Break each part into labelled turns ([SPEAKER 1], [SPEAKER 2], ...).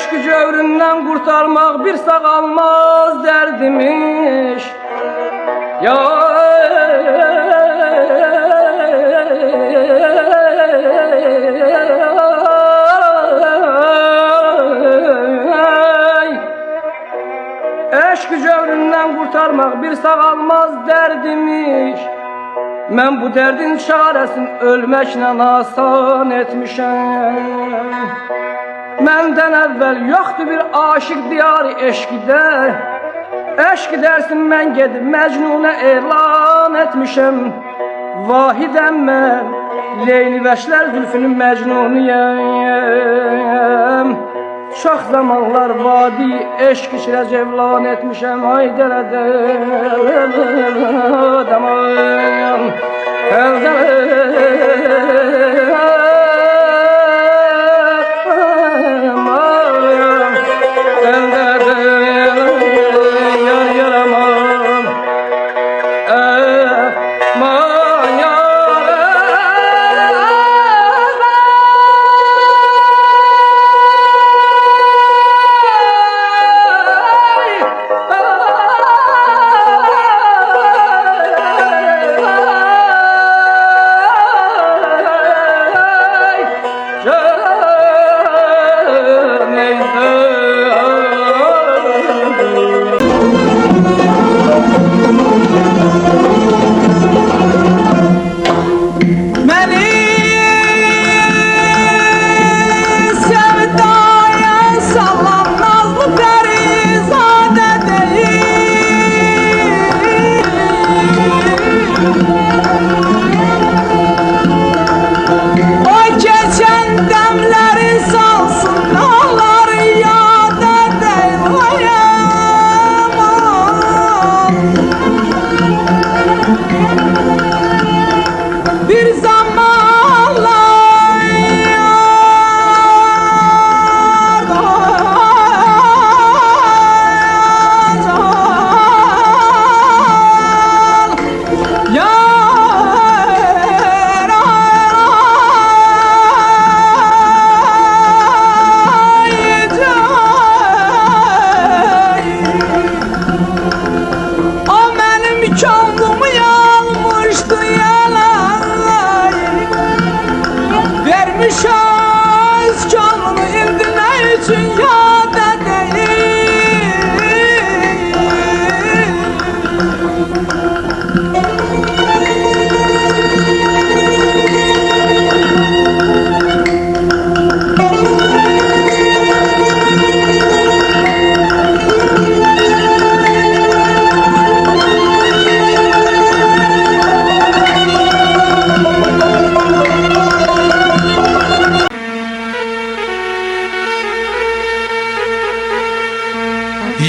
[SPEAKER 1] Eşk cövründən qurtarmaq bir sağalmaz dərdimiş. Ya eşk cövründən qurtarmaq bir sağalmaz dərdimiş. Mən bu dərdin çarəsini ölməklə asan etmişəm. Məndən əvvəl yoxdur bir aşıq diyarı eşqdə. Eşq dərsin mən gedib Məcnunə elan etmişəm. Vahidəm mən Leyli Vəşlər Zülfünün Məcnunuyəm. Çox zamanlar vadi eşq içrə cevlan etmişəm. Ay dələdəm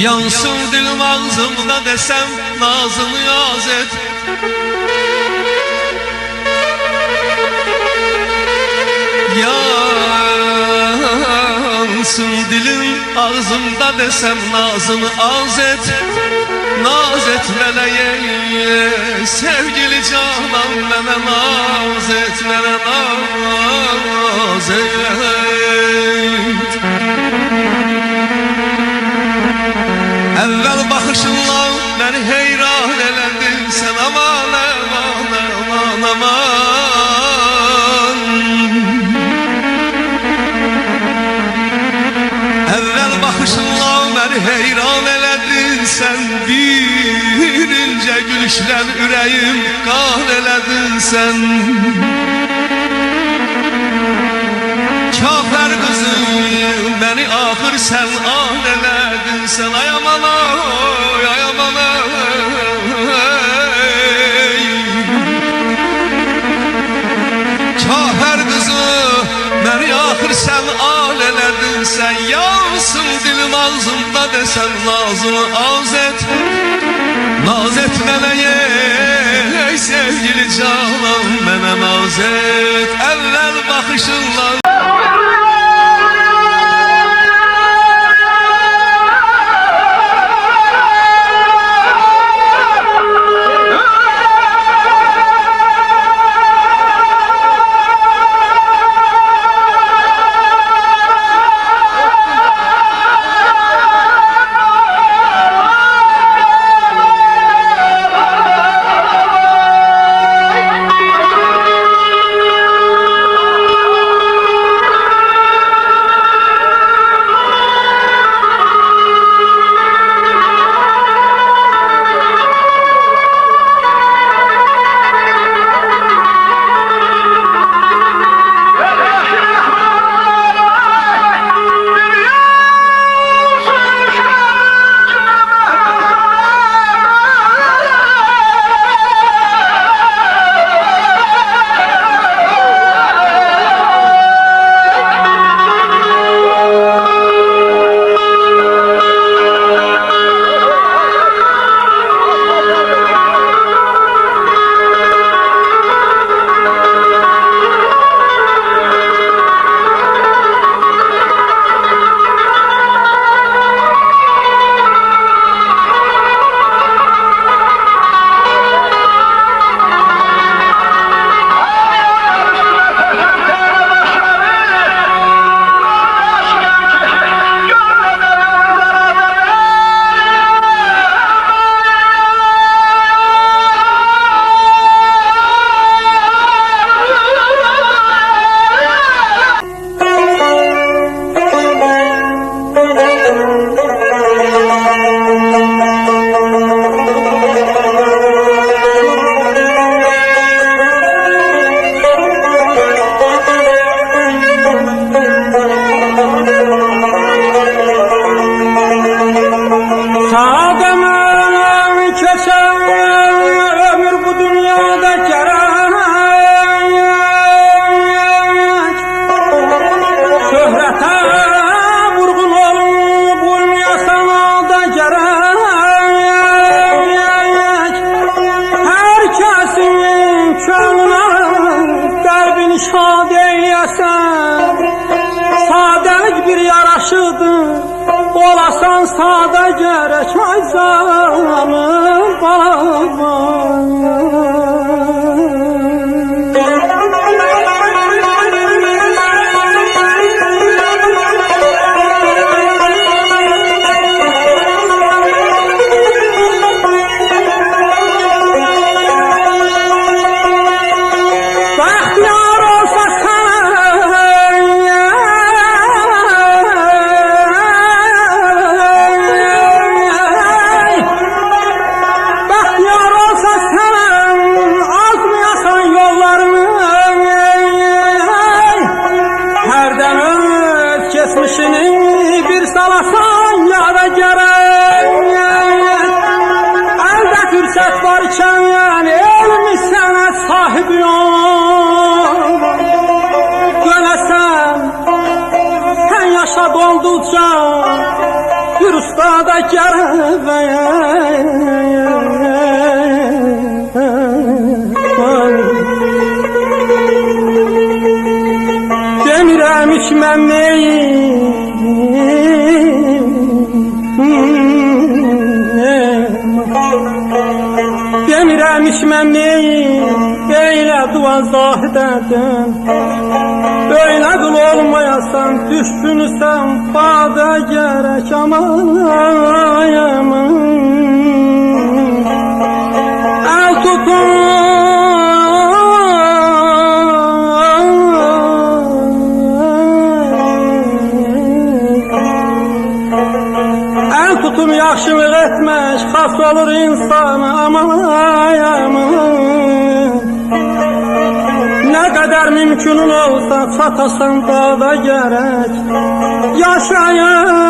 [SPEAKER 2] Yansın dilim ağzımda desem nazını yaz et. Yansın dilim ağzımda desem nazını az et. Naz et meleğe sevgili canan, mene naz et, mene naz et. Evvel bakışınla beni heyran elədin sen, aman aman aman aman. Evvel bakışınla beni heyran elədin sen, bir ince gülüşlə ürəyim qan elədin sen. Kafir kızım beni ahır sen an elədin sen, ay aman ay, ay aman ay. Kafir kızım beni ahır sen an elədin sen. Yansın dilim ağzımda desen nazını az et. Naz et meleğe ey sevgili canan, mene naz et. Evvel bakışınla
[SPEAKER 3] deyəsən sadəlik bir yaraşıdır, olasan sadə gərək ay canım balam. Bir salasan yada gerek, elde fürsət varken elmi sənət sahibi ol. Gönəsən sen yaşa dolduqca bir ustada gerek. Demirəm hiç mən neyim, demirəm hiç mən neyim, eylə dua zahidədim. Böylə qul olmayasan, düşkünüsən badə gərək amayım. El tutun tutum yaxşılıq etmək, xas olur insana amayım. Nə qədər mümkünün olsa çatasan dağda gərək yaşayım.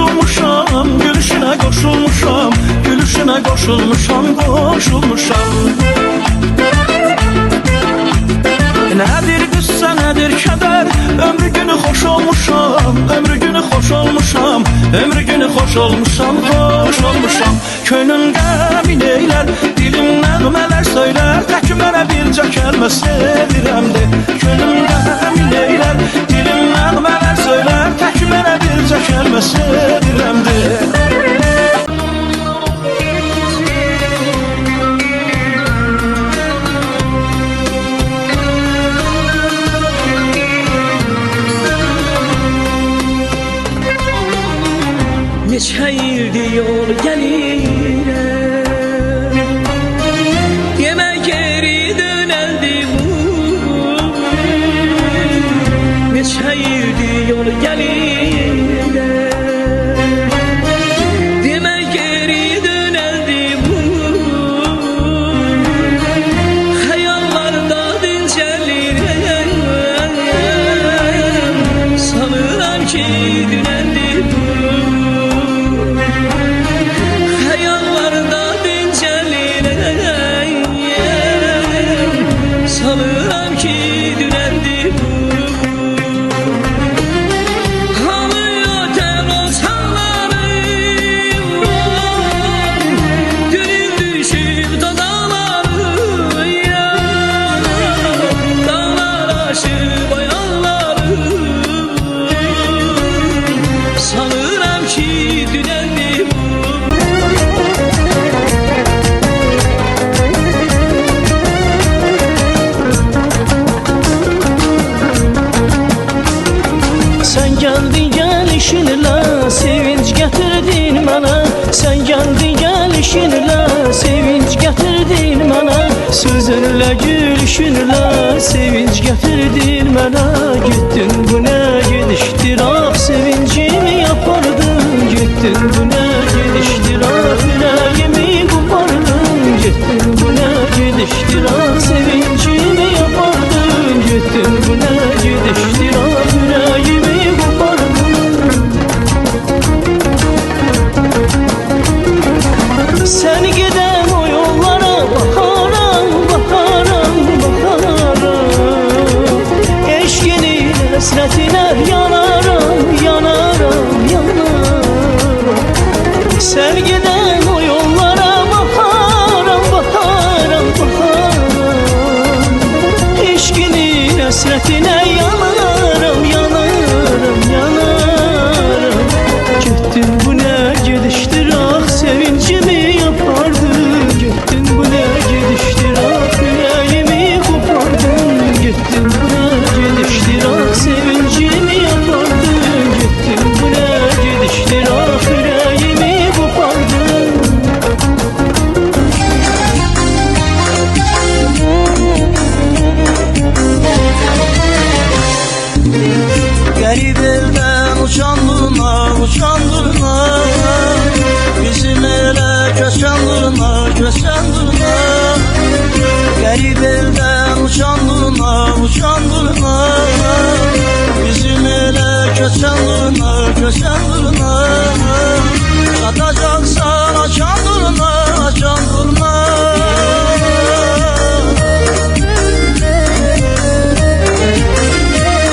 [SPEAKER 4] koşulmuşam, gülüşünə koşulmuşam, gülüşünə koşulmuşam, koşulmuşam. Nedir qüssə, nedir kədər, ömrü günü xoş olmuşam, ömrü günü xoş olmuşam, ömrü günü xoş olmuşam, xoş olmuşam. Könlün qəmin eylər, dilim nəğmələr söylər, tək mənə bircə kəlmə sevirəmdi. Könlün qəmin eylər, dilim nəğmələr söylər, tək mənə bircə kəlmə sevirəmdi.
[SPEAKER 5] Neçə ildir yol gəlirəm, demə geri dönəldi bu. Neçə ildir yol gəlirəm, demə geri dönəldi bu. Xəyallarda dincəlirəm, sanıram ki dünəldi bu. Sanıram ki dünəndi bu. Halıyor terrosanlarım, dönüp düşüp dağları ya. Dağlar aşıp ayağlarım, sanıram ki dünəndi bu.
[SPEAKER 4] Sen geldin gelişinle sevinç getirdin bana. Sen geldin gelişinle sevinç getirdin bana. Sözünle gülüşünle sevinç getirdin bana. Gittin bu ne gidiştir ah sevincimi yapardın. Gittin bu ne gidiştir ah yüreğimi kopardın. Gittin bu ne gidiştir ah sevincimi yapardın. Gittin bu ne gidiştir ah yüreğimi. Sen giden o yollara bakaram, bakaram, bakaram. Eşkinin hasretine yanarım, yanarım, yanarım. Sen giden o yollara bakaram, bakaram, bakaram. Eşkinin hasretine yanarım, yanarım, yanarım. Gittin bu ne gidiştir ah sevincimi yapardın. Gittin bu ne gidiştir ah yüreğimi kopardın. Gittin bu ne gidiştir ah sevincimi yapardın. Gittin bu ne gidiştir ah yüreğimi kopardın.
[SPEAKER 6] Garip elden uçandırma, uçandırma. Bizim ele köçandırma, köçandırma. Garip elden uçandırma, uçandırma. Bizim ele köçandırma, köçandırma. Satacaksan açandırma, açandırma.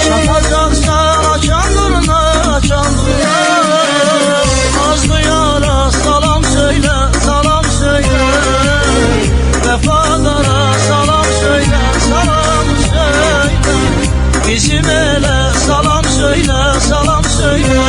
[SPEAKER 6] Satacaksan açandırma, açandırma. Nazlı yara salam söyle, salam söyle. Vefadara salam söyle, salam söyle. Bizim ele salam söyle, salam söyle.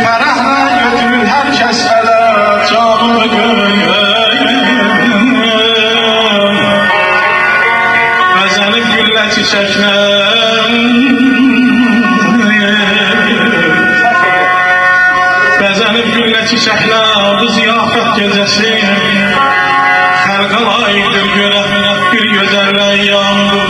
[SPEAKER 7] fərəhlə götürür hər kəs ələ canımı bəzənib güllə çiçəklə bəzənib güllə çiçəklə adı ziyafət gecəsi xəlqal aydır görə bir gözəllə yandı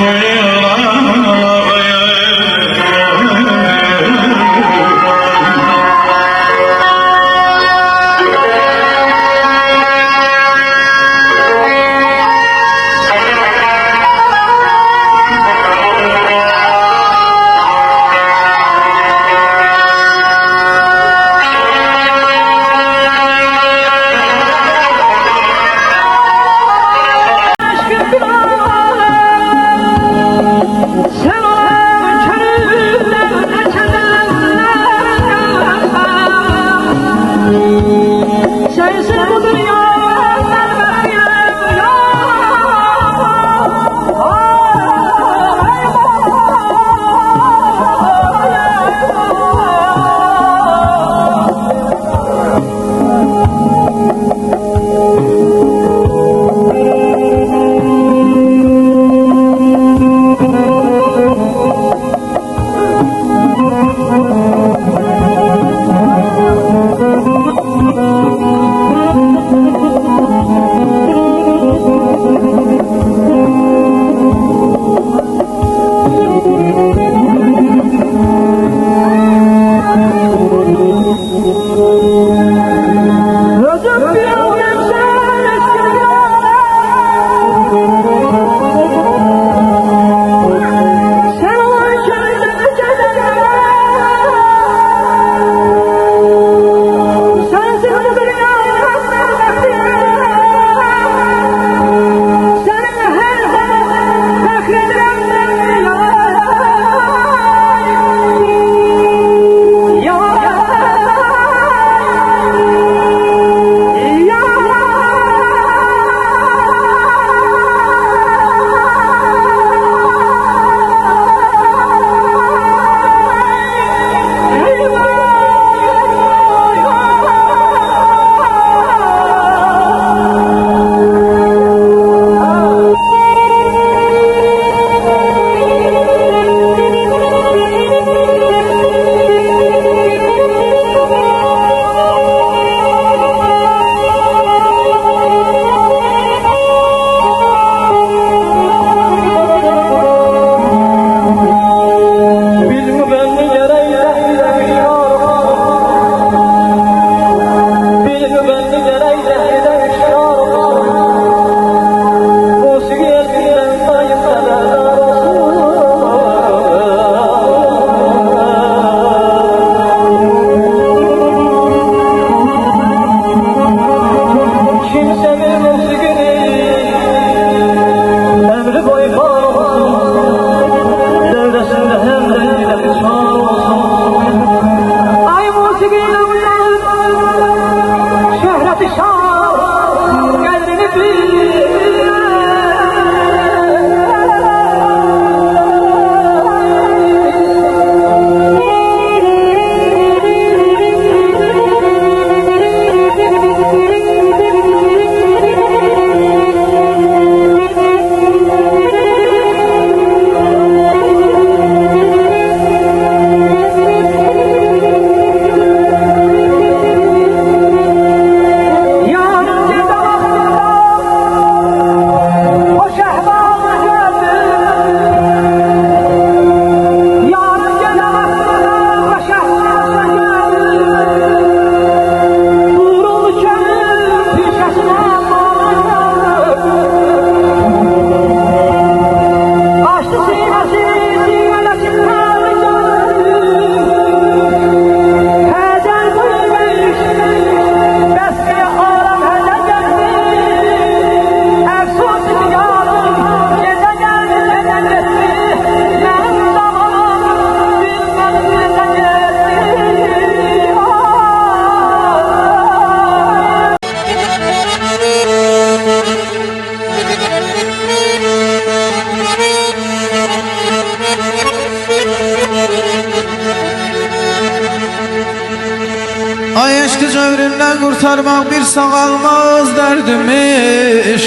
[SPEAKER 6] Ay eşki cövründən qurtarmaq bir sağalmaz dərdimiş.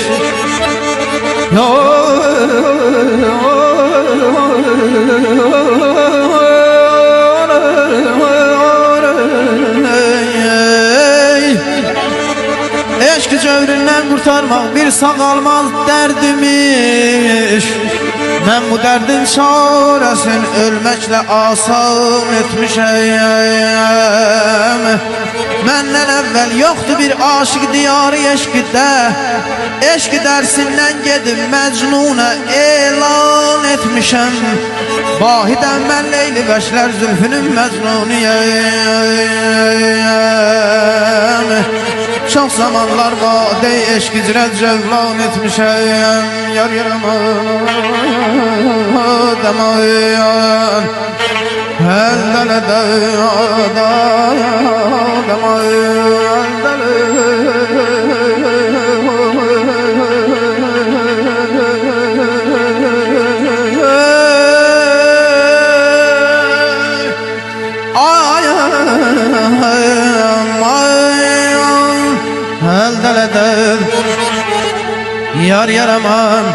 [SPEAKER 6] Eşki cövründən qurtarmaq bir sağalmaz dərdimiş. Mən bu dərdin çarəsin ölməklə asan etmişəm. Məndən əvvəl yoxdur bir aşıq diyarı eşqidə. Eşqi dərsindən gedib Məcnuna elan etmişəm. Vahidəm mən Leyli Bəşlər zülfünün Məcnuniyəm. Çox zamanlar vadey eşqi cirət cəvlan etmişəm. Yar yaramaz demayan Həldələ yar yaraman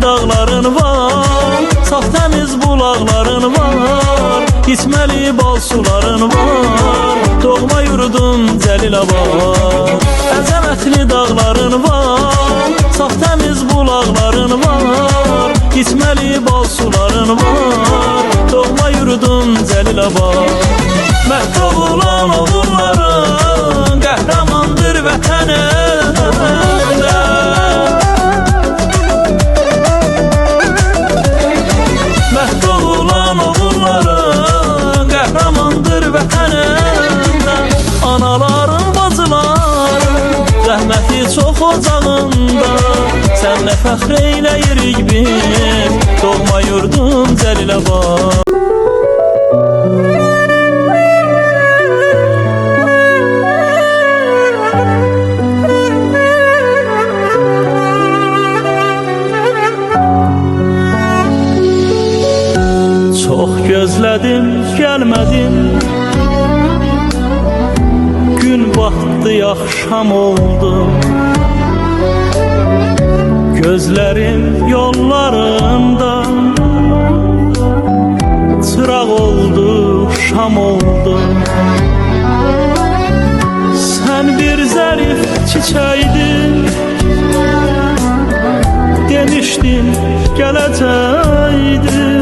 [SPEAKER 4] dağların var, saf təmiz bulaqların var, içməli bal suların var, doğma yurdum Cəlilabad. Əzəmətli dağların var, saf təmiz bulaqların var, içməli bal suların var, doğma yurdum Cəlilabad. Məhdub olan oğulların qəhrəmandır vətənində. Məhdub olan oğulların qəhrəmandır vətənində. Anaların, bacıların rəhməti çox ocağında. Sənlə fəxr eyləyirik biz, doğma yurdum Cəlilabad. Gözlədim, gəlmədim. Gün batdı, axşam oldu. Gözlərim yollarında çıraq oldu, şam oldu. Sən bir zərif çiçəkdin, demişdin gələcəkdin.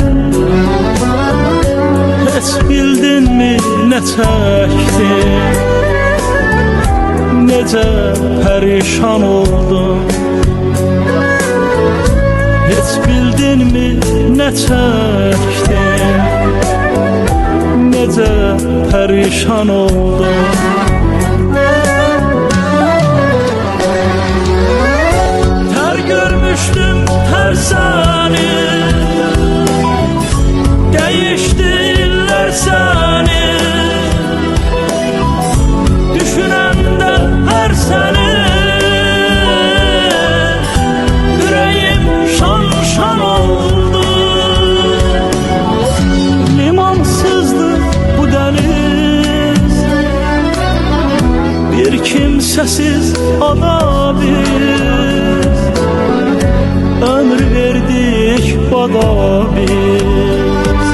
[SPEAKER 4] Heç bildinmi nə çəkdim, necə pərişan oldum. Heç bildinmi nə çəkdim, necə pərişan oldum. Tər görmüşdüm tər səni, değişti iller seni. kimsəsiz ada biz, ömür verdik bada biz,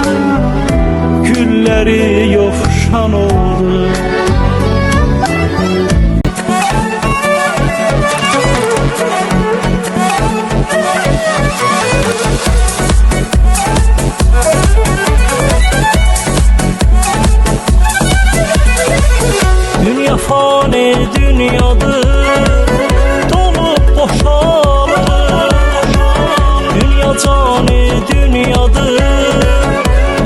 [SPEAKER 4] gülləri yovşan oldu. Dünya fani dünyadır, dolup boşalır. Dünya cani dünyadır,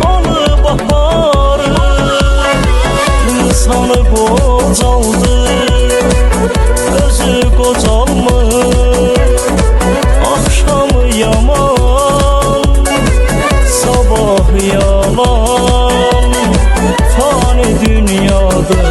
[SPEAKER 4] alıp aparır. İnsanı qocaldır, özü qocalmır. Akşamı yaman, sabah yalan, fani dünyadır.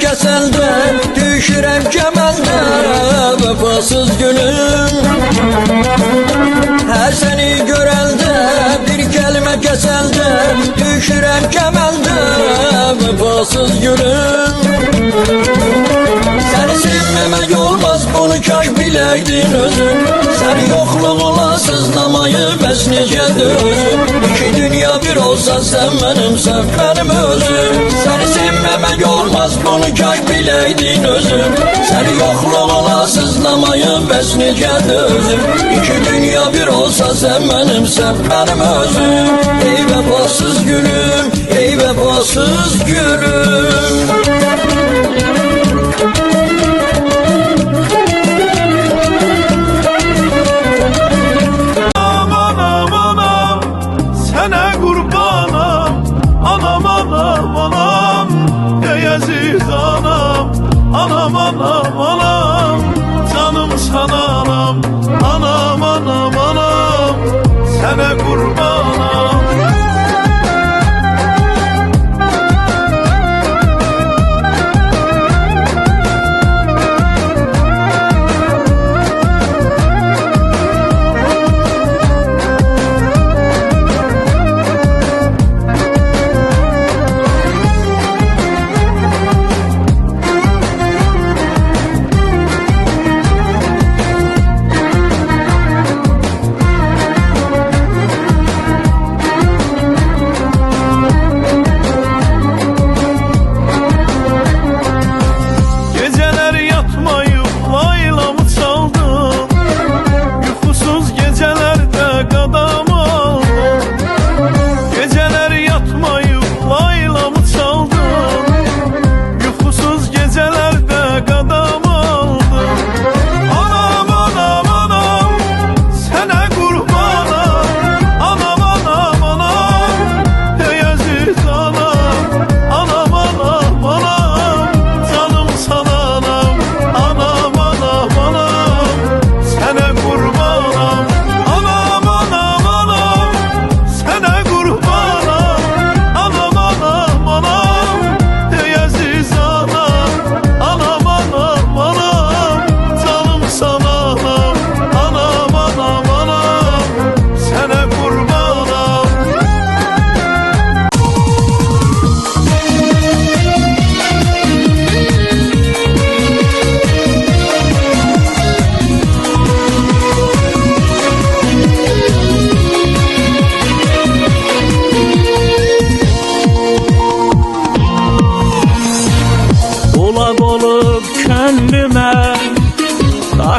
[SPEAKER 8] Kəsəndə düşürəm kəməndə vəfasız gülüm. Hər səni görəndə bir kəlmə kəsəndə düşürəm kəməndə vəfasız gülüm. Səni sevməmək olmaz, bunu kaş biləydin özün. Səni yoxluğuna sızlamayı bəs necədir özün. İki dünya bir olsa sən mənimsən, mənim özüm. Səni sevməmək olmaz, bunu kaş biləydin özün. Səni yoxluğuna sızlamayı bəs necədir özün. İki dünya bir olsa sən mənimsən, mənim özüm. Ey vəfasız gülüm, ey vəfasız gülüm.
[SPEAKER 4] Anam anam anam, canım sana anam. Anam anam anam, sana kurbanam.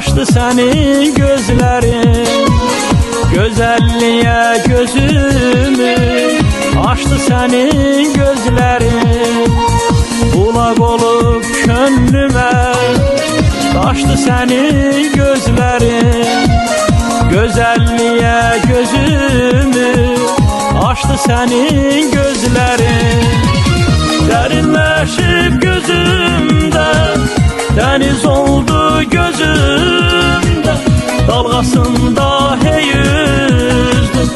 [SPEAKER 4] Açtı senin gözlerin, güzelliğe gözümü. Açtı senin gözlerin, kulak olup könlüme. Açtı senin gözlerin, güzelliğe gözümü. Açtı senin gözlerin, derinleşip gözümde, deniz oldu gözümde. Dalgasında hey yüzdüm,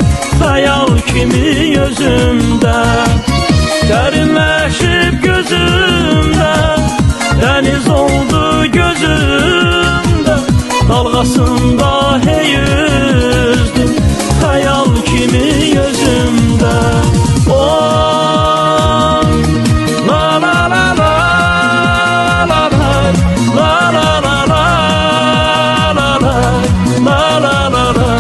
[SPEAKER 4] hayal kimi gözümde. Derinleşip gözümde, deniz oldu gözümde. Dalgasında hey yüzdüm, hayal kimi gözümde. Oh, la la la la la la la la la la la la la la.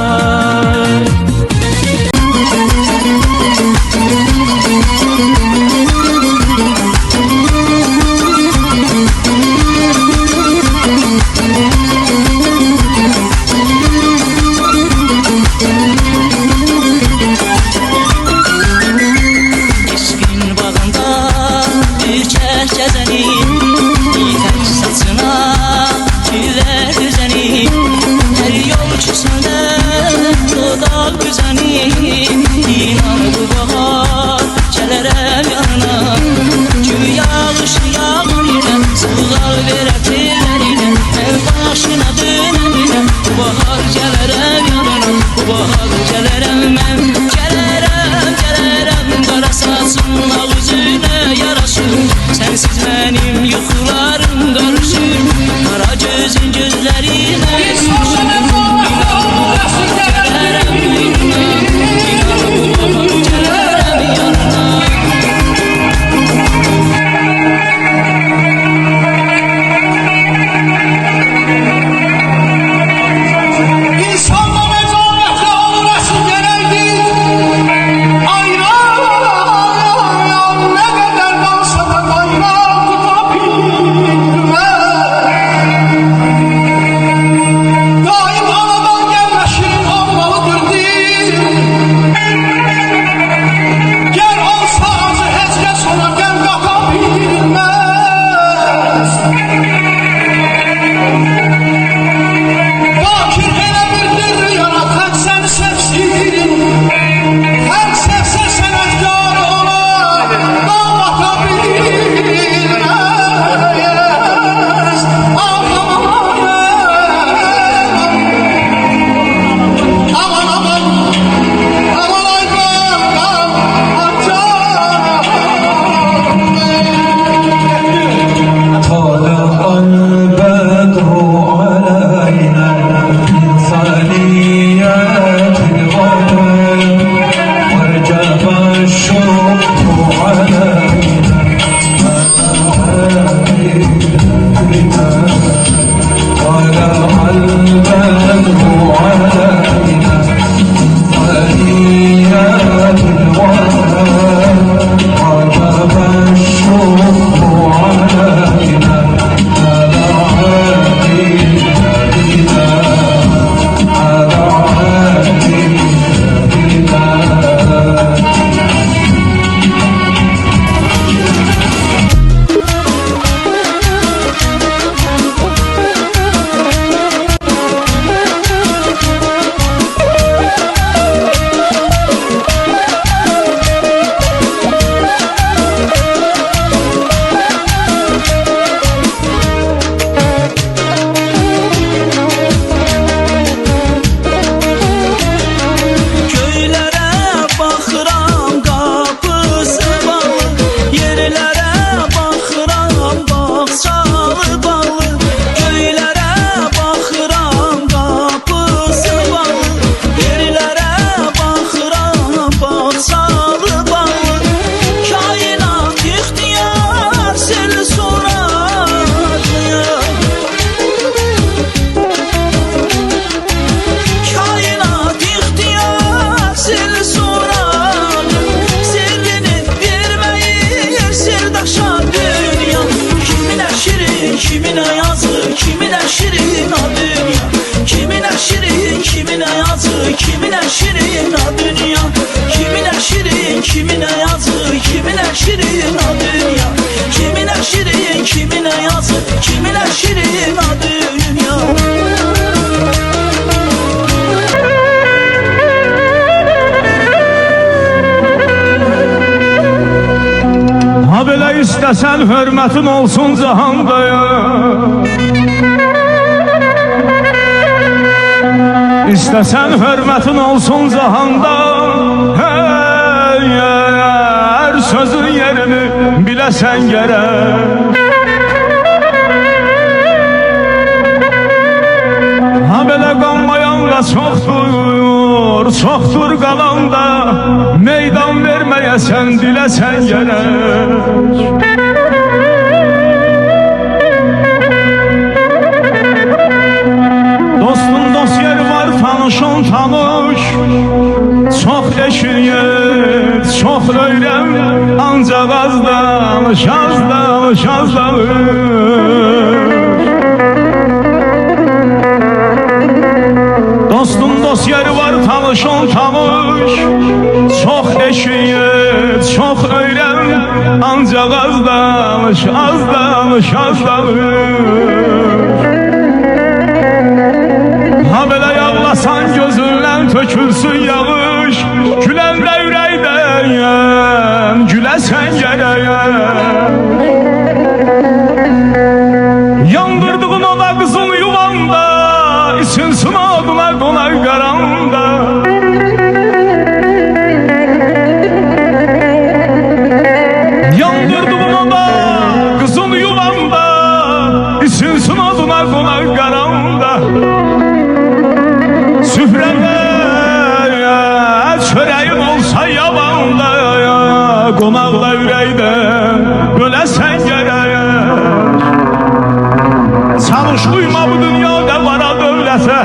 [SPEAKER 4] kimine yazık, kimine şirin o dünya. Kimine şirin, kimine yazık, kimine şirin o dünya.
[SPEAKER 3] Ha belə istəsən hörmətin olsun cahanda ya. İstəsən hörmətin olsun cahanda, hey, hər sözün yerini biləsən gərək. Ha belə qanmayanla çoxdur, çoxdur qalanda, meydan verməyəsən, diləsən gərək. Dostun dost yeri var, tanışın tanış, çox eşiyyət, çox öyrəm, ancaq az danış, az danış, az danış. Dostun dost yeri var, tanışın tanış, çox eşiyyət, çox öyrəm, ancaq az danış, az danış, az danış. Ha belə yağlasan gözündən tökülsün yağış, güləndə ürəkdən, güləsən gərək. Yandırdığın o da qızın yuvanda, içinsin oduna qonaq qaranda. Yandırdığın o da qızın yuvanda, içinsin oduna qonaq qaranda. Süfrədə çörəyin olsa yavanda, qonaqla ürəkdən böləsən gərək. Çalış uyma bu dünyada vara dövlətə,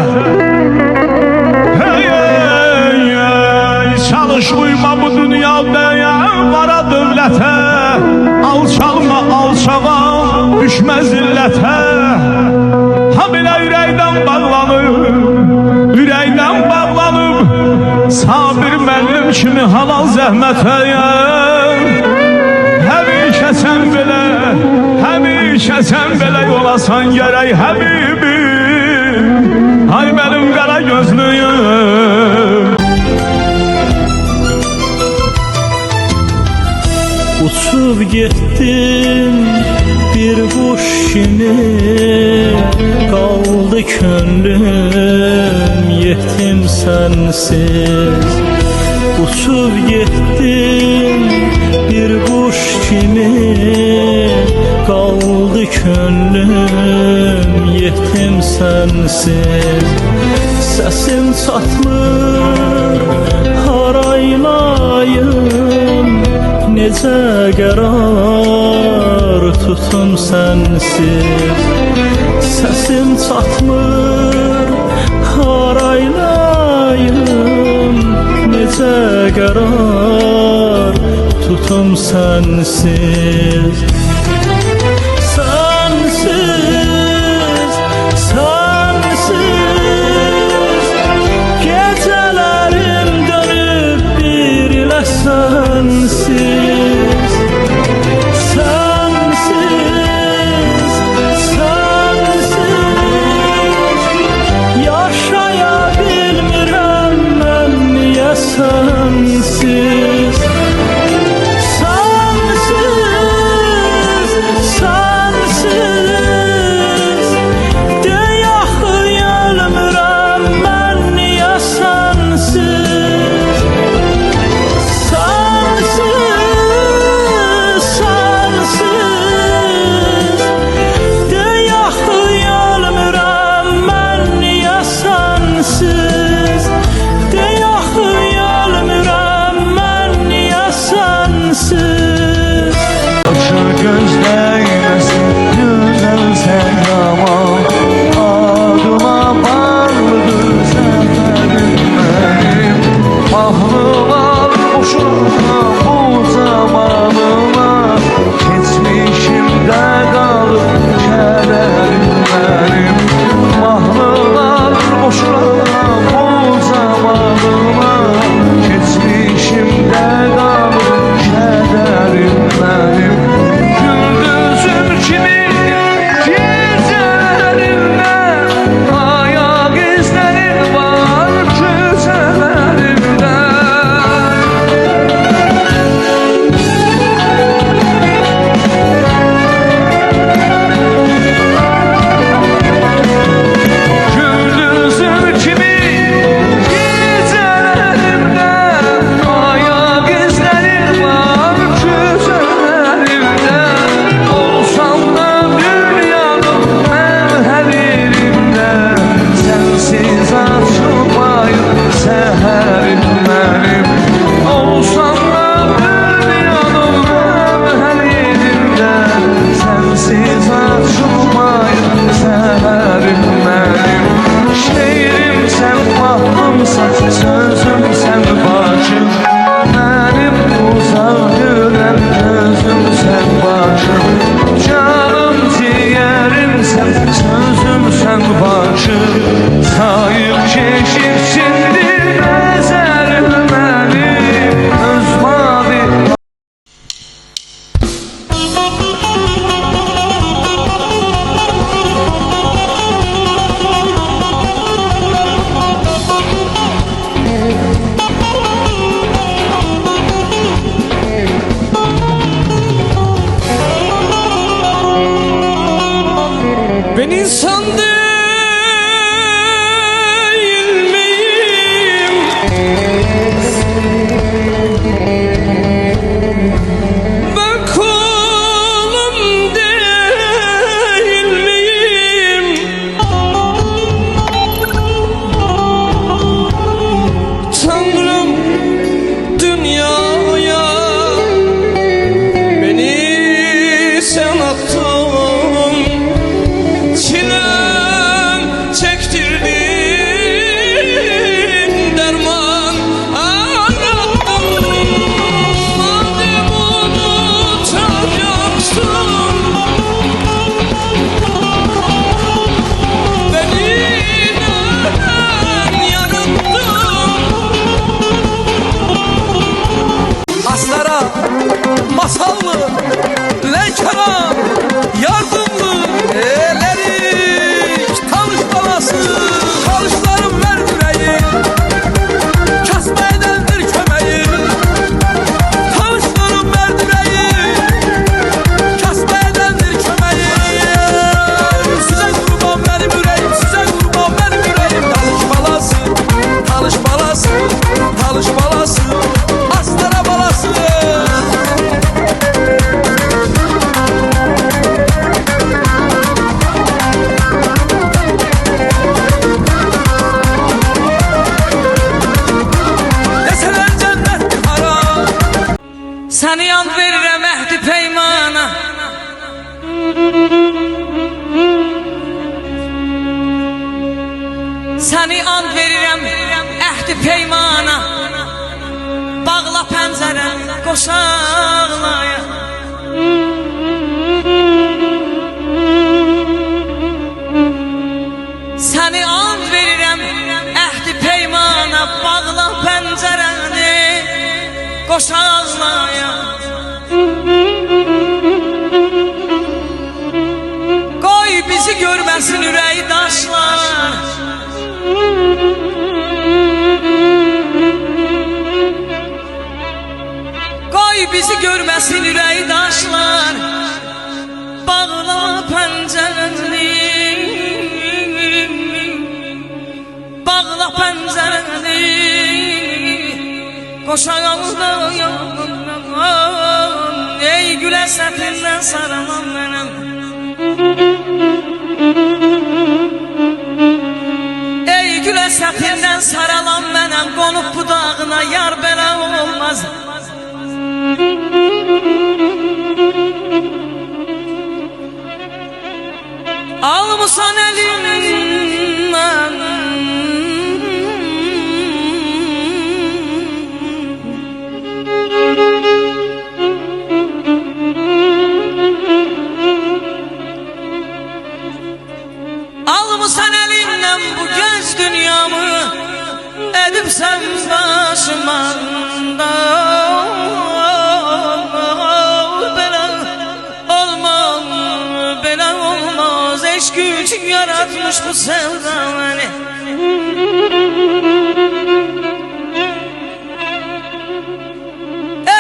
[SPEAKER 3] hey, hey, hey. Çalış uyma bu dünyada vara dövlətə, alçalma alçağa, düşmə zillətə. Ha belə ürəkdən bağlanıb, ürəkdən bağlanıb, sabir mənim kimi halal zəhmətə. Həmişə sən belə, həmişə sən belə olasan gərək Həbibim, ay mənim qara gözlüyüm.
[SPEAKER 4] Uçub getdim bir quş kimi, qaldı könlüm yetim sensiz. Uçub getdim bir quş kimi, qaldı könlüm yetim sensiz. Səsim çatmır haraylayım, necə qərar tutum sensiz. Səsim çatmır haraylayım, necə qərar tutum sensiz. Sensiz, sensiz, gecələrim dönüb bir ilə sensiz. Sensiz, sensiz, yaşaya bilmirəm mən niyə sensiz. Sensiz,
[SPEAKER 2] masallı, Lənkəran, yardımlı, elerik, talış balası, talışlarım ver yüreği, kasma edendir kömeği, talışlarım ver yüreği, kasma edendir kömeği. Size kurban benim yüreğim, size kurban benim yüreğim, talış balası, talış balası, talış balası, astara balası. Deseler cennet haram,
[SPEAKER 5] Səni and verirəm əhdi peymana. Səni and verirəm əhdi peymana. Bağla pəncərəni qoşaqlaya. Səni and verirəm əhdi peymana. Bağla pəncərəni qoşaqlaya. Qoy bizi görməsin ürəyi daşlar. Qoy bizi görməsin ürəyi daşlar. Bağla pəncərəni, bağla pəncərəni, qoşağımda ey gülə sətindən saralan mənəm. Ey gülə sətindən saralan mənəm, qonub budağına yar belə olmaz. Almısan elimdən Almısan elimdən bu göz dünyamı, edibsən başımanda. Belə olmaz, belə olmaz. Eşq üçün yaratmış bu sevda məni.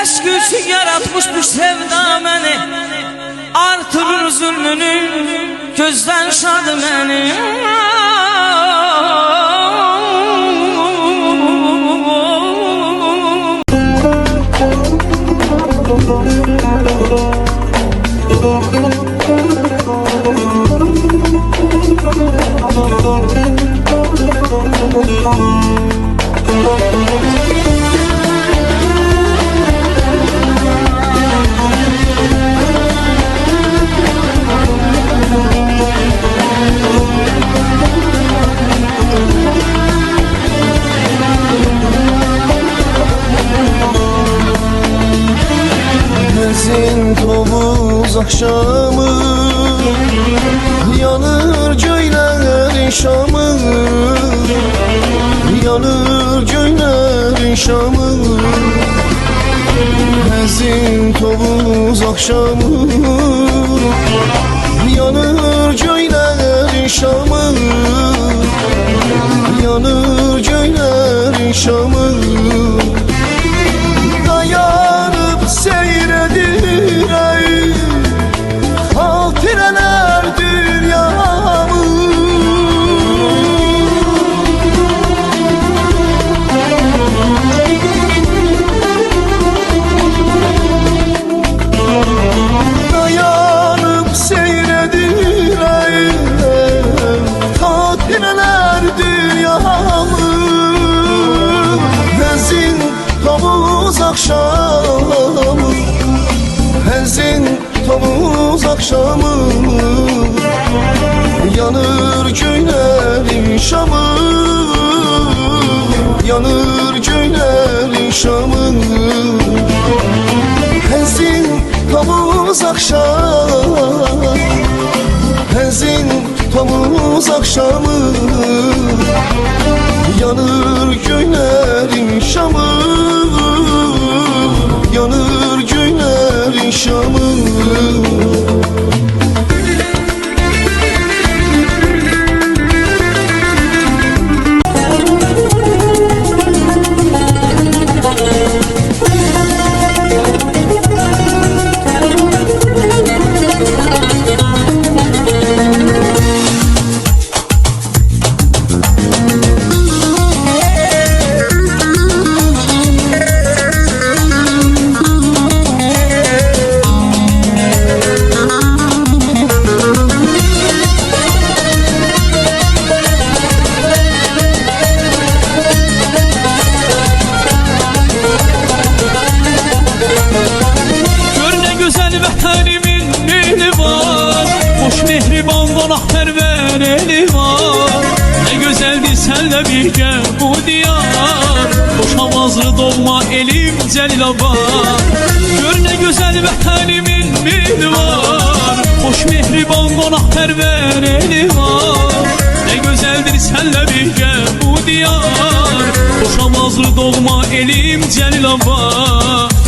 [SPEAKER 5] Eşq üçün yaratmış bu sevda məni. Artırır zulmünü, gözdən şadı məni.
[SPEAKER 8] Həzin tovuz axşamı, yanır göylərin şamı, yanır göylərin şamı. Həzin tovuz axşamı, yanır göylərin şamı, yanır göylərin şamı. Dayanıp seyredirəm hatirələr dünyamı. Dayanıp seyredirəm hatirələr dünyamı. Həzin tovuz akşamı, həzin tovuz akşamı, yanır göylərin şamı, yanır göylərin şamı. Həzin tovuz akşamı, həzin tovuz akşamı, yanır göylərin şamı, yanır göylərin
[SPEAKER 9] perişanım.
[SPEAKER 4] Pərvər eli var. Nə gözəldir sənlə birgə bu diyar. Xoş avazlı doğma elim Cəlilabad. Gör nə gözəl vətənimin mili var. Xoş mehriban qonaq pərvər eli var. Nə gözəldir sənlə birgə bu diyar. Xoş avazlı doğma elim Cəlilabad.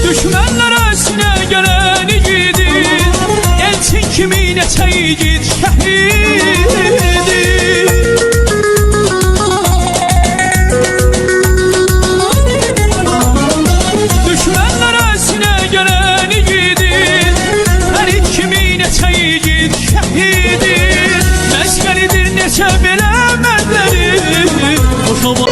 [SPEAKER 4] Düşmənlərə sinə gələn igidin, elçin kimi neçə igid şəhidir. Düşmənlərə sinə gələn igidin, ərik kimi neçə igid şəhidir. Məskəlidir neçə belə mənləri. Xoşama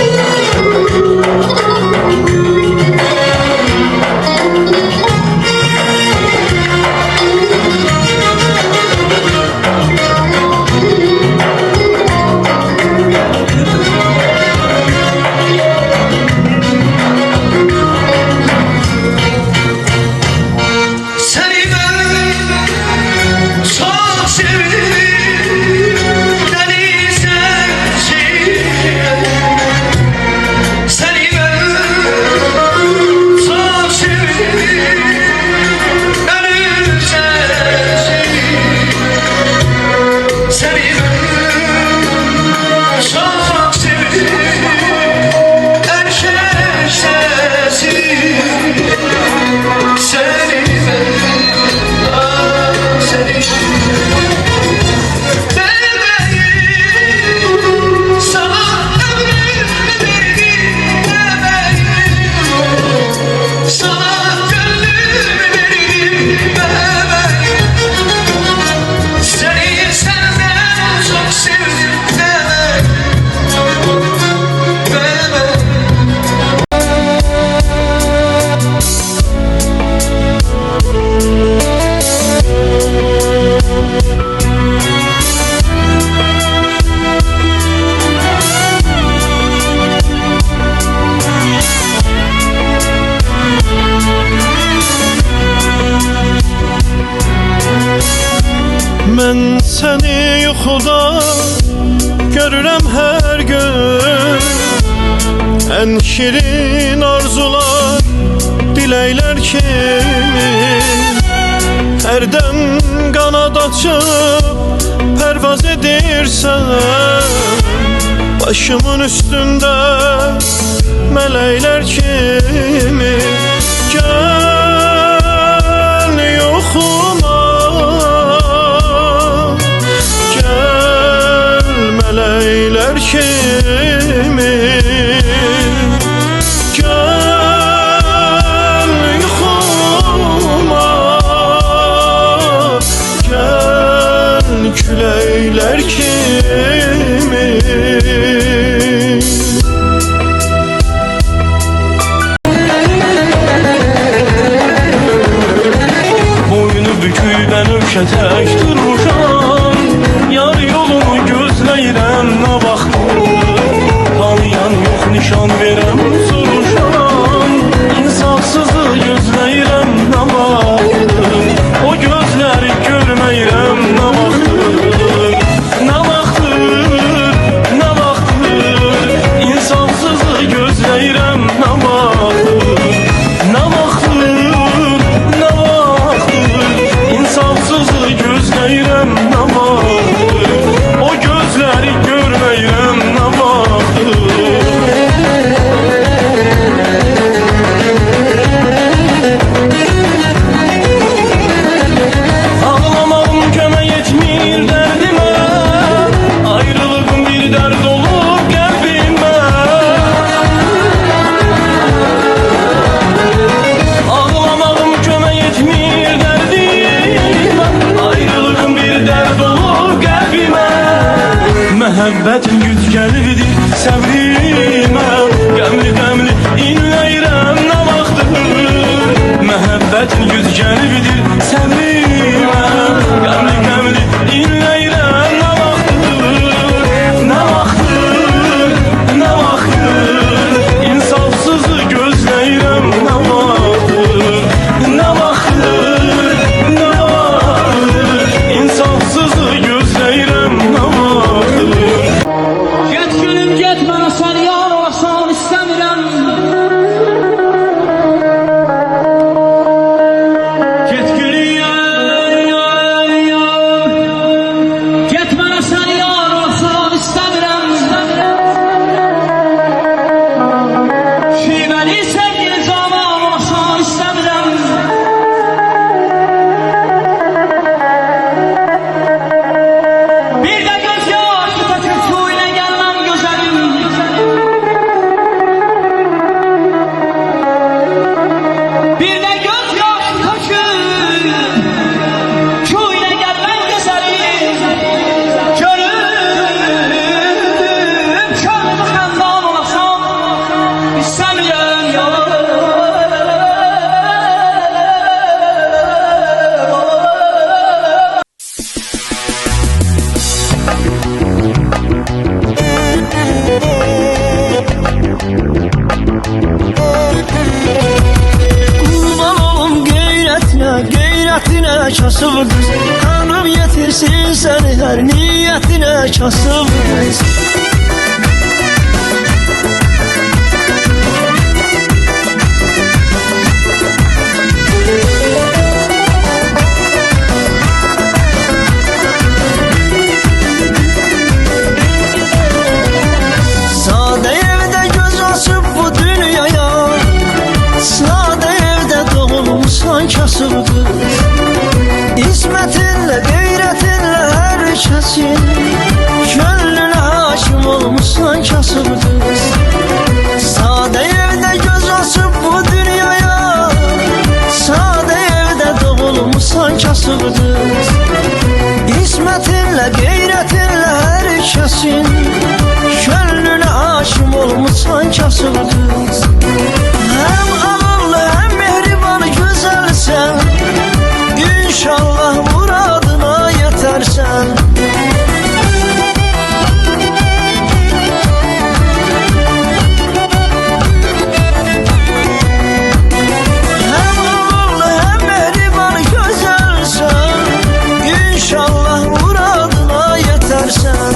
[SPEAKER 9] Mən səni yuxuda görürəm hər gün. Ən şirin arzular, diləklər kimi hərdən qanad açıb pərvaz edirsən. Başımın üstündə mələklər kimi. Gəl yoxuma, mələklər kimi. Gəl yuxuma, gəl küləklər kimi. Boynu büküydən övşətək durmuşam, yar yolunu gözləyirəm nə vaxtdır. Tanıyan yox nişan verəm soruşam, insafsızı gözləyirəm nə vaxtdır. O gözləri görməyirəm nə vaxtdır. Nə vaxtdır, nə vaxtdır, insafsızı gözləyirəm nə vaxtdır. Nə vaxtdır, nə vaxtdır, insafsızı gözləyirəm.
[SPEAKER 8] kasıb qız Tanrım yetirsin səni hər niyyətinə kasıb qız Sadə evdə göz açıb bu dünyaya Sadə evdə doğulmusan kasıb qız İsmətinlə, qeyrətinlə hər kəsin Könlünə hakim olmuşsan kasıb qız Sadə evdə göz açıb bu dünyaya Sadə evdə doğulmusan kasıb qız İsmətinlə, qeyrətinlə hər kəsin Könlünə hakim olmuşsan kasıb qız Həm ağıllı, həm mehriban, gözəlsən İnşallah muradına yetərsən Həm ağıllı, həm mehriban, gözəlsən İnşallah muradına yetərsən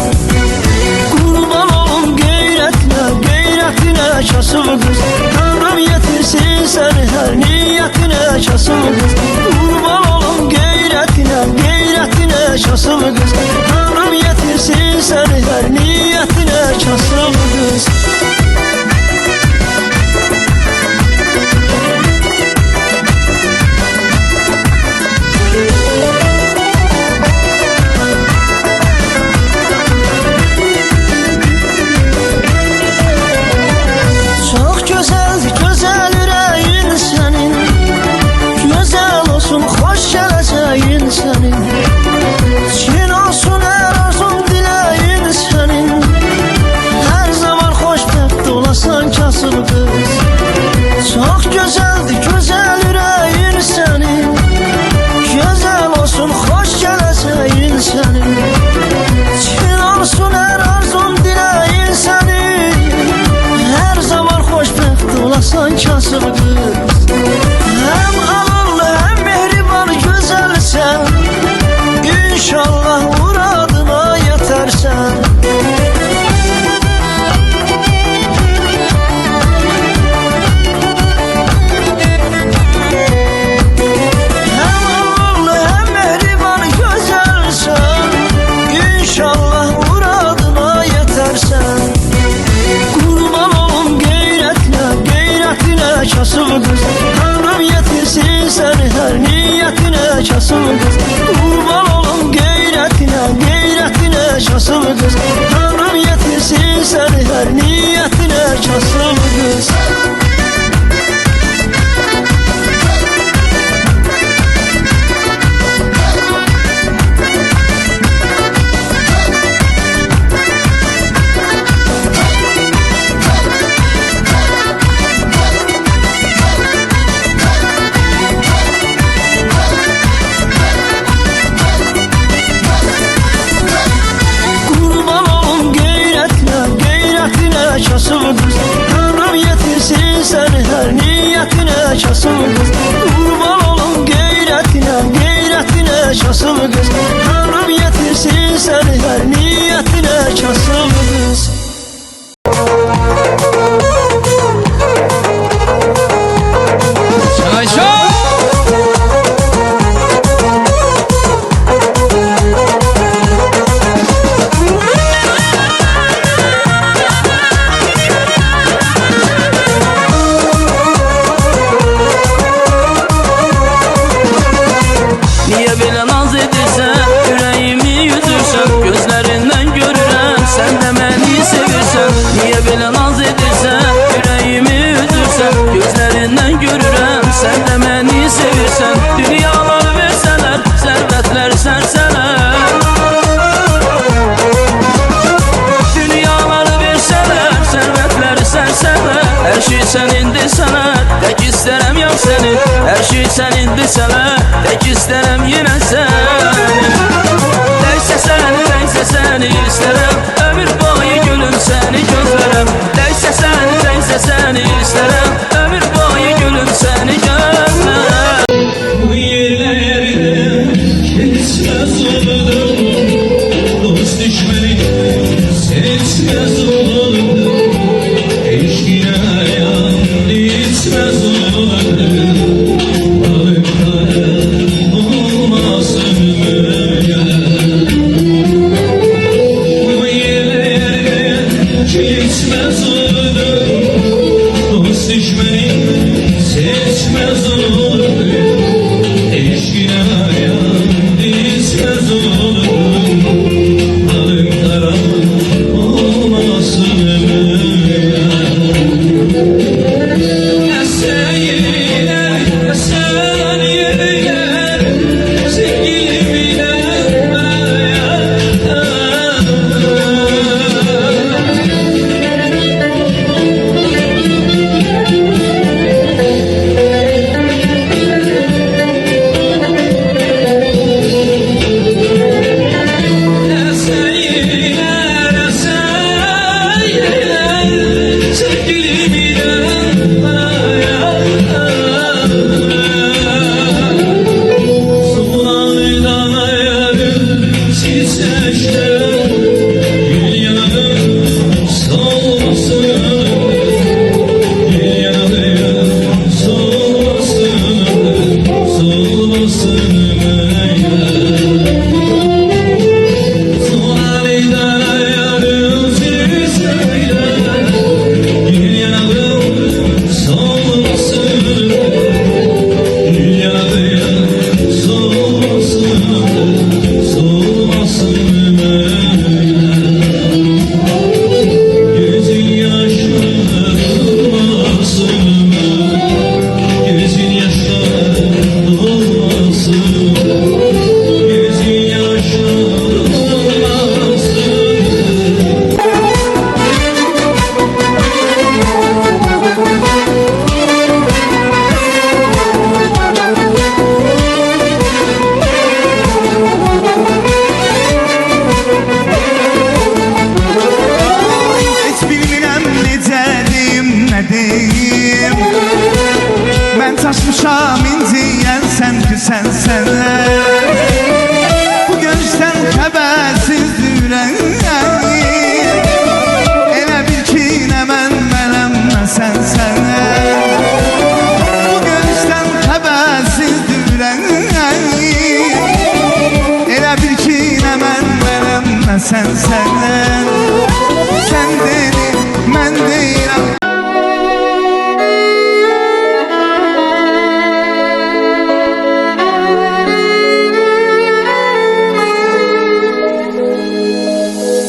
[SPEAKER 8] Qurban olum qeyrətinə, qeyrətinə kasıb qız Tanrım yetirsin səni hər niyyətinə kasıb qız Qurban olum qeyrətinə, qeyrətinə kasıb qız Tanrım yetirsin səni hər niyyətinə kasıb qız Çox gözəldir, gözəl ürəyin sənin Gözəl olsun, xoş gələcəyin sənin Çin olsun, hər arzun diləyin sənin Hər zaman xoşbəxt olasan kasıb qız Çox gözəldir, gözəl ürəyin sənin Gözəl olsun, xoş gələcəyin sənin Çin olsun, hər arzun diləyin sənin Hər zaman xoşbəxt olasan kasıb qız Həm ağıllı, həm mehriban, gözəlsən İnşallah muradına yetərsən Həm ağıllı, həm mehriban, gözəlsən İnşallah muradına yetərsən Qurban olum qeyrətinə, qeyrətinə kasıb qız Tanrım yetirsin səni hər niyyətinə kasıb qız Qurban olum qeyrətinə, qeyrətinə kasıb qız Tanrım yetirsin səni hər niyyətinə kasıb qız Qurban olum qeyrətinə, qeyrətinə kasıb qız Tanrım yetirsin səni hər niyyətinə kasıb qız Qurban olum qeyrətinə, qeyrətinə kasıb qız Tanrım yetirsin səni hər niyyətinə kasıb qız
[SPEAKER 4] Niyə belə naz edirsən, ürəyimi yüzürsən Gözlərindən görürəm, sən də məni sevirsən Niyə belə naz edirsən, ürəyimi yüzürsən Gözlərindən görürəm, sən də məni sevirsən Dünyaları versələr, sərvətlər sərsələr Dünyaları versələr, sərvətləri sərsələr Hər şey sənindir sənə, tək istərəm yar səni Hər şey sənindir sənə, tək istərəm yenə səni Təkcə səni istərəm, ömür boyu gülüm səni gözlərəm Təkcə səni istərəm, ömür boyu gülüm səni gözlərəm
[SPEAKER 7] Bu yerlərdə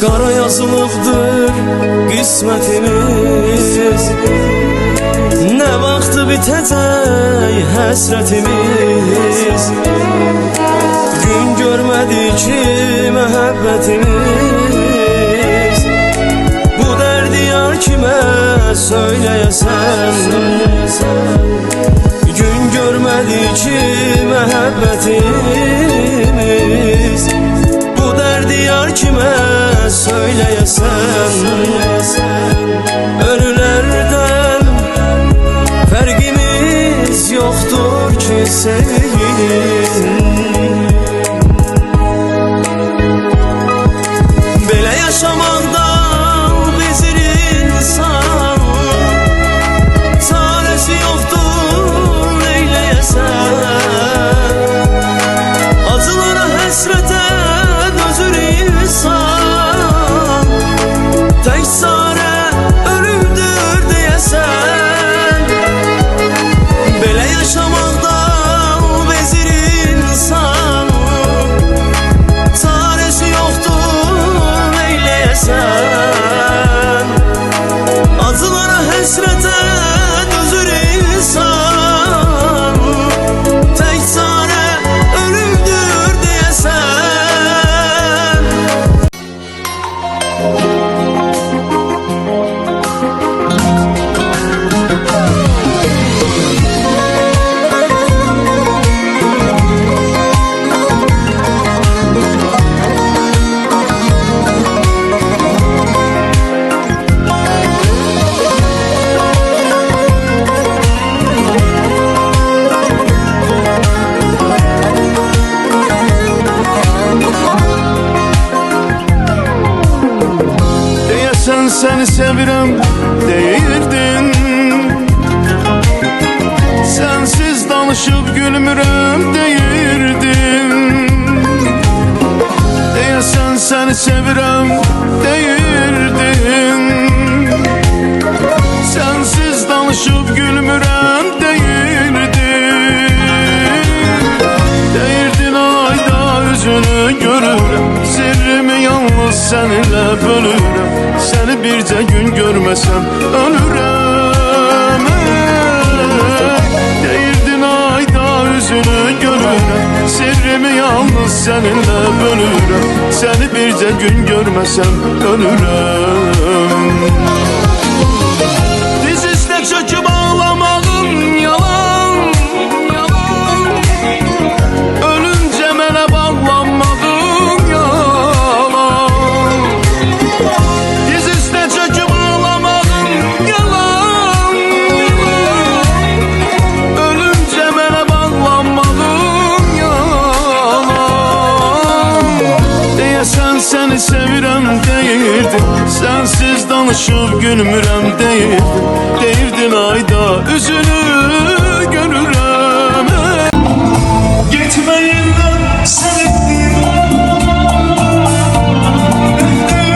[SPEAKER 8] Qara yazılıbdır qismətimiz, nə vaxt bitəcək həsrətimiz. Gün görmədi ki məhəbbətimiz, bu dərdi yar kimə söyləyəsən. Gün görmədi ki məhəbbətimiz, bu dərdi yar kimə söyləyəsən. Ölülərdən fərqimiz yoxdur ki sevgilim. Belə yaşamaqdan bezir insan, çarəsi yoxdur neyləyəsən. Acılara həsrətə dözür insan, tək çarə ölümdür deyəsən. Belə yaşamaqdan bezir insan, çarəsi yoxdur neyləyəsən. Acılara həsrətə dözür insan, tək çarə ölümdür deyəsən.
[SPEAKER 9] Deyəsən səni sevirəm deyirdin, gülmürəm deyirdin. Deyirdin ayda üzünü görürəm, sirrimi yalnız səninlə bölürəm. Səni bircə gün görməsəm ölürəm. Deyirdin ayda üzünü görürəm, sirrimi yalnız səninlə bölürəm. Səni bircə gün görməsəm ölürəm. Diz üstə çöküb ağlamağım yalan, yalan. Ölüncə mənə bağlanmağım yalan. Diz üstə çöküb ağlamağım yalan, yalan. Ölüncə mənə bağlanmağım yalan. Deyəsən səni sevirəm deyirdin, sensiz danışıb gülmürəm deyirdin. Deyirdin ayda üzünü görürəm. Gitmeyindən sən etdin, etdin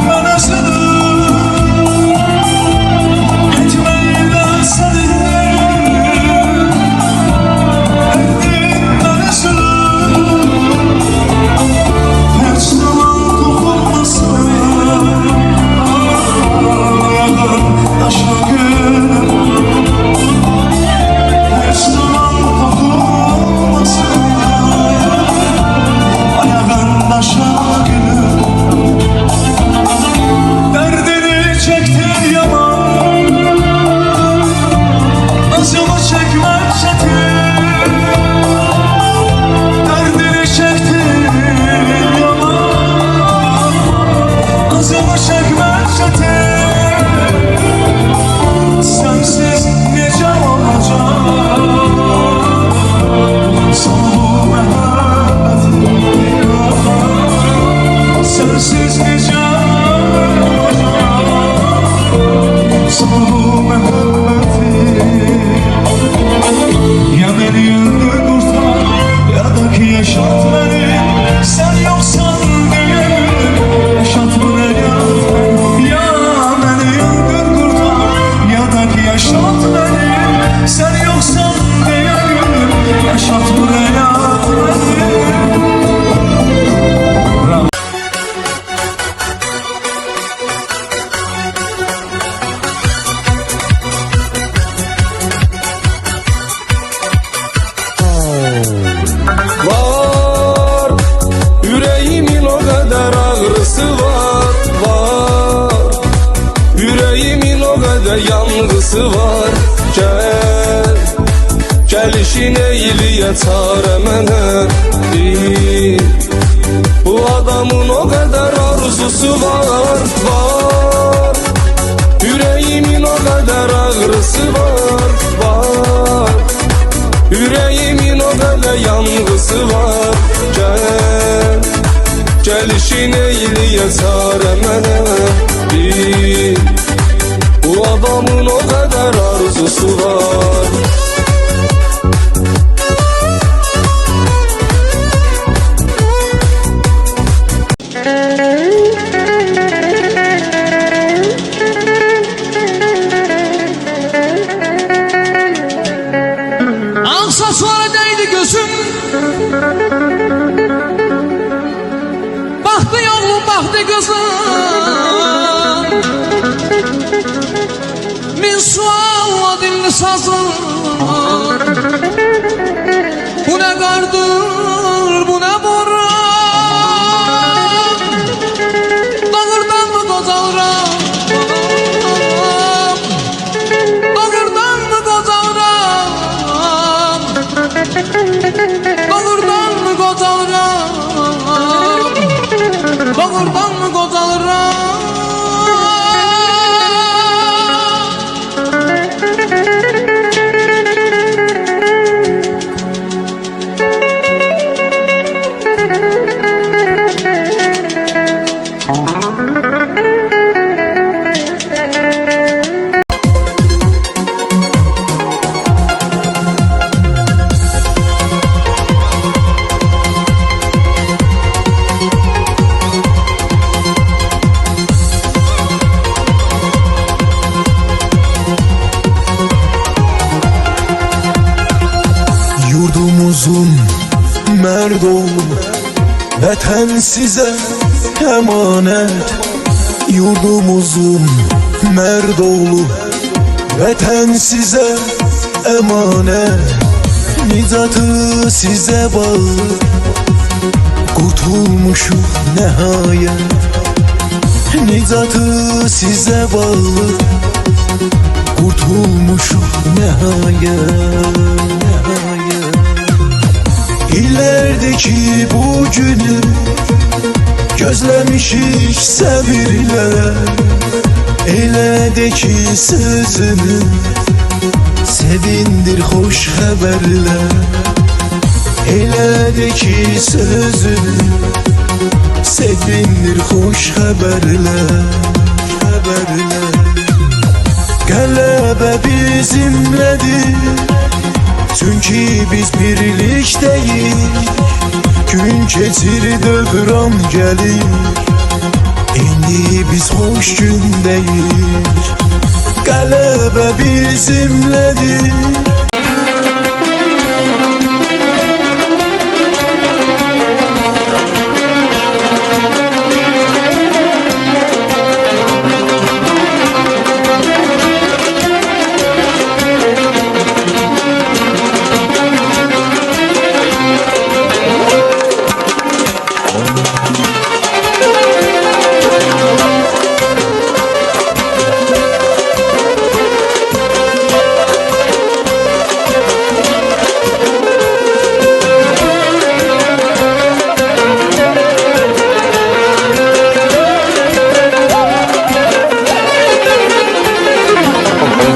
[SPEAKER 9] mənə sığın. Gitmeyindən sən etdin, etdin mənə sığın. Heç zaman toxunmasın daşa gülüm. Heç zaman toxunmasın ayağın daşa gülüm. Derdini çektin yaman, acımı çekmek çetin. Derdini çektin yaman, acımı çekmek çetin. Sensiz necə olacaq sana bu məhəbbətim? Sensiz necə olacaq sana bu məhəbbətim? Ya beni öldür kurtar, ya da ki yaşat beni. Sen yoksan gönlüm, yaşat beni, yaşat beni. Ya beni öldür kurtar, ya da ki yaşat beni. Sen yoksan gönlüm, yaşat beni, yaşat beni.
[SPEAKER 2] Var, yüreğimin o kadar ağrısı var, var. Yüreğimin o kadar yangısı var. Gel, gelişin eğiliye çare mənə bil. Bu adamın o kadar arzusu var, var. Yüreğimin o kadar ağrısı var, var. Yüreğimin o kadar yangısı var. Gel, gelişin eğiliye çare mənə bil. Bu adamın o kadar arzusu var.
[SPEAKER 5] Ağ saçlara değdi gözüm, baktı yavrum baktı gözüm. Min sualla dilli sazım, bu ne kardır bu ne boran. Dağırdan mı kocalıram, dağırdan mı kocalıram, dağırdan mı kocalıram, dağırdan mı kocalıram.
[SPEAKER 9] Yurdumuzun mərd oğlu, vətən sizə əmanət. Yurdumuzun mərd oğlu, vətən sizə əmanət. Nicatı sizə bağlı, qurtulmuşuq nəhayət. Nicatı sizə bağlı, qurtulmuşuq nəhayət. İllərdir ki bu günü gözləmişik səbirlə. Elədir ki sözünü sevindir xoş xəbərlər. Elədir ki sözünü sevindir xoş xəbərlər. Qələbə bizimlədir, çünki biz birlikdəyik. Gün keçir, dövran gəlir, indi biz xoş gündəyik. Qələbə bizimlədir.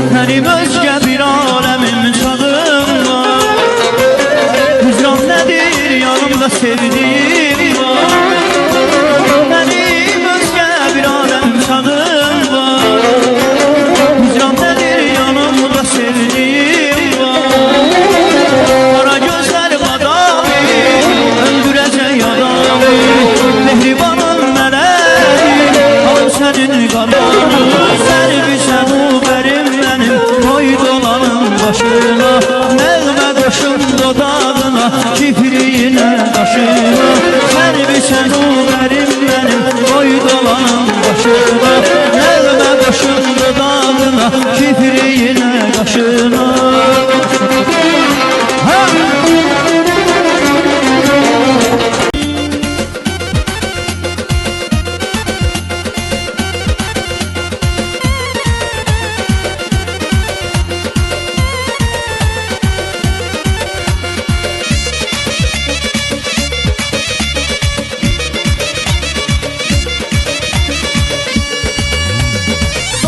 [SPEAKER 4] Mənim özgə bir aləmim çağım var. Hüzran nədir yanımda sevdiyim var. Mənim özgə bir aləm çağım var. Hüzran nədir yanımda sevdiyim var. Qara gözlərim adamı, öldürəcək adamı. Mehribanım mələdir, al sənin qalanı. Sərbiçəm o bərim koy dolanın başına, nəğmə daşın dodağına, kipriyinə daşına. Hər biçən o bərim mənim, koy dolanın başına, nəğmə daşın dodağına, kipriyinə daşına.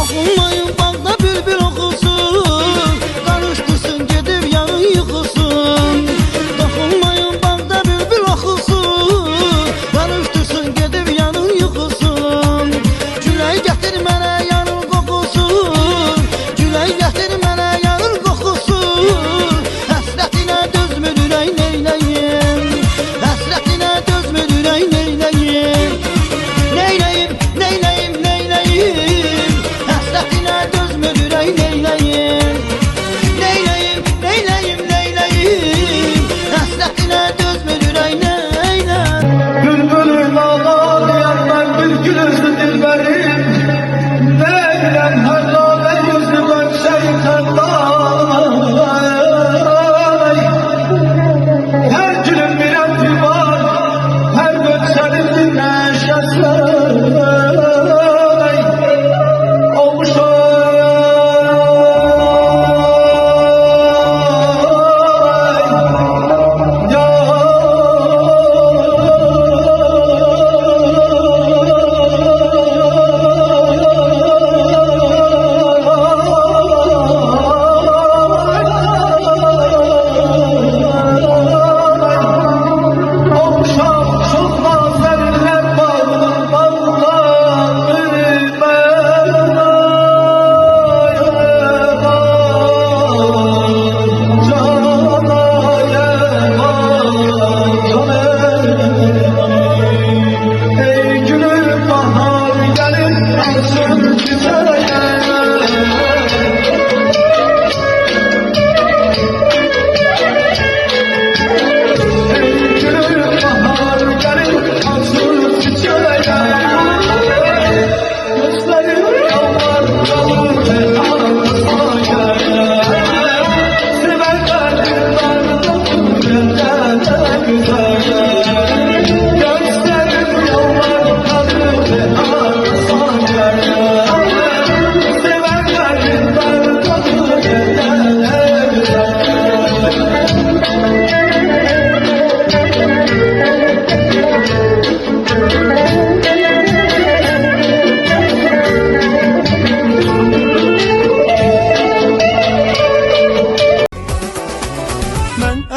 [SPEAKER 4] Olmayın bağda bülbül oxusun,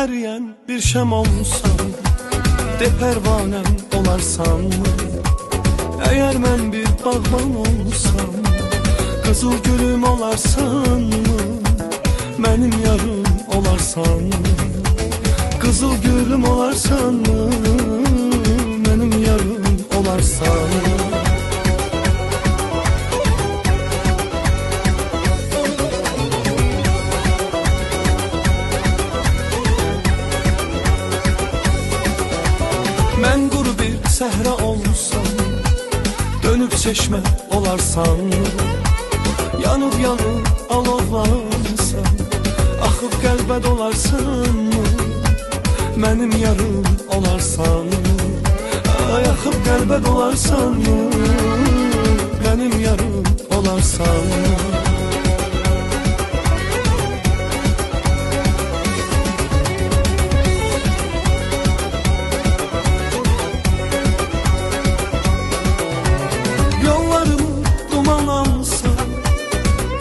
[SPEAKER 4] əriyən bir şəm olsan, de pərvanəm olarsanmı? Əgər mən bir bağban olsam, qızıl gülüm olarsanmı? Mənim yarım olarsanmı? Qızıl gülüm olarsanmı? Mənim yarım olarsanmı? Mən quru bir səhra olsam, dönüb çeşmə olarsanmı? Yanıb yanıb alovlansam, axıb qəlbə dolarsanmı? Mənim yarım olarsanmı? Ay, axıb qəlbə dolarsanmı? Mənim yarım olarsanmı?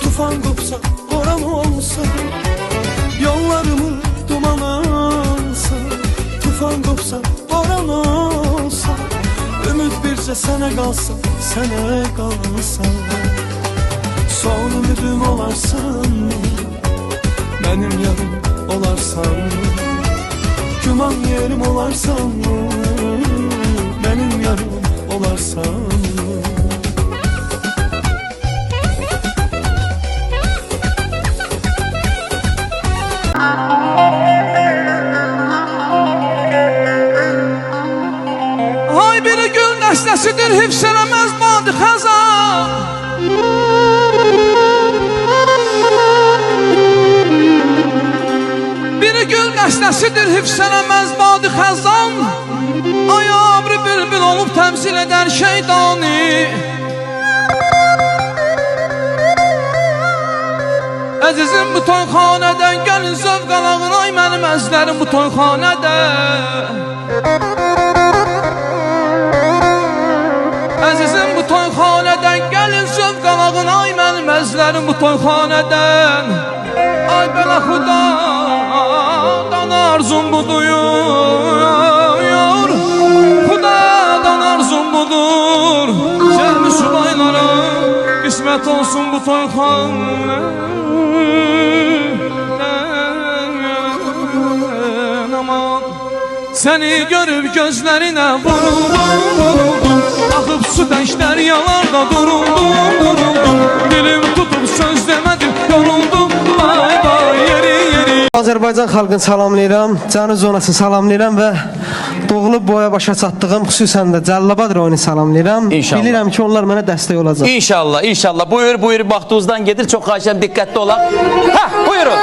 [SPEAKER 4] Tufan kopsa, boran olsa, yollarımı duman alsa, tufan kopsa, boran olsa, ümit bircə sənə qalsa, sənə qalsa, son ümidim olarsanmı? Mənim yarım olarsanmı? Güman yerim olarsanmı? Mənim yarım olarsanmı?
[SPEAKER 1] Ay bir gül nəsnəsidir, hifsələməz badı xəzan. Bir gül nəsnəsidir, hifsələməz badı xəzan. Ay abri bülbül olub təmsil edər şeydani. Əzizim bu toyxanədən gəlin zövq alağın, ay mənim əzlərim bu toyxanədə. Əzizim bu toyxanədən gəlin zövq alağın, ay mənim əzlərim bu toyxanədən. Ay bələ xudadan arzum budur, xudadan arzum budur. Şərmi subaylara qismət olsun bu toyxanə. Səni görüb gözlərinə vuruldum, axıb su dəşlər yalarda duruldum. Dilim tutub söz demədim, yoruldum, vay vay yeri yeri.
[SPEAKER 10] Azərbaycan xalqını salamlayıram, Cənub zonasını salamlayıram və doğulub boya başa çatdığım xüsusən də Cəlilabad rayonu salamlayıram.
[SPEAKER 11] İnşallah.
[SPEAKER 10] Bilirəm ki, onlar mənə dəstək olacaq.
[SPEAKER 11] İnşallah, inşallah. Buyur, vaxtınızdan gedir. Çox xahişəm, diqqətli olaq. Hə, buyurun.